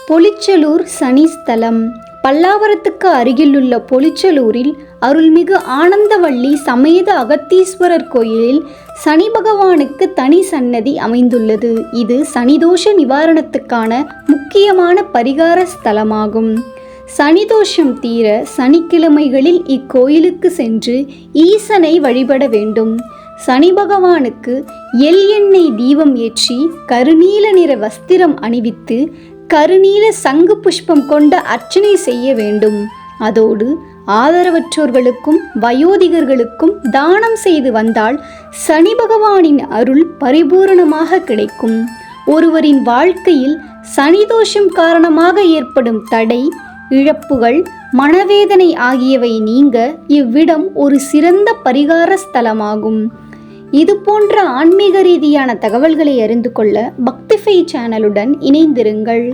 பொலிச்சலூர் சனி ஸ்தலம். பல்லாவரத்துக்கு அருகிலுள்ள பொலிச்சலூரில் அருள்மிகு ஆனந்தவள்ளி சமேத அகத்தீஸ்வரர் கோயிலில் சனி பகவானுக்கு தனி சன்னதி அமைந்துள்ளது. இது சனிதோஷ நிவாரணத்துக்கான முக்கியமான பரிகார ஸ்தலமாகும். சனிதோஷம் தீர சனிக்கிழமைகளில் இக்கோயிலுக்கு சென்று ஈசனை வழிபட வேண்டும். சனி பகவானுக்கு எள் எண்ணெய் தீபம் ஏற்றி கருநீல நிற வஸ்திரம் அணிவித்து கருநீல சங்கு புஷ்பம் கொண்ட அர்ச்சனை செய்ய வேண்டும். அதோடு ஆதரவற்றோர்களுக்கும் வயோதிகர்களுக்கும் தானம் செய்து வந்தால் சனி பகவானின் அருள் பரிபூரணமாக கிடைக்கும். ஒருவரின் வாழ்க்கையில் சனிதோஷம் காரணமாக ஏற்படும் தடை, இழப்புகள், மனவேதனை ஆகியவை நீங்க இவ்விடம் ஒரு சிறந்த பரிகார ஸ்தலமாகும். இது போன்ற ஆன்மீக ரீதியான தகவல்களை அறிந்து கொள்ள பக்திஃபை சேனலுடன் இணைந்திருங்கள்.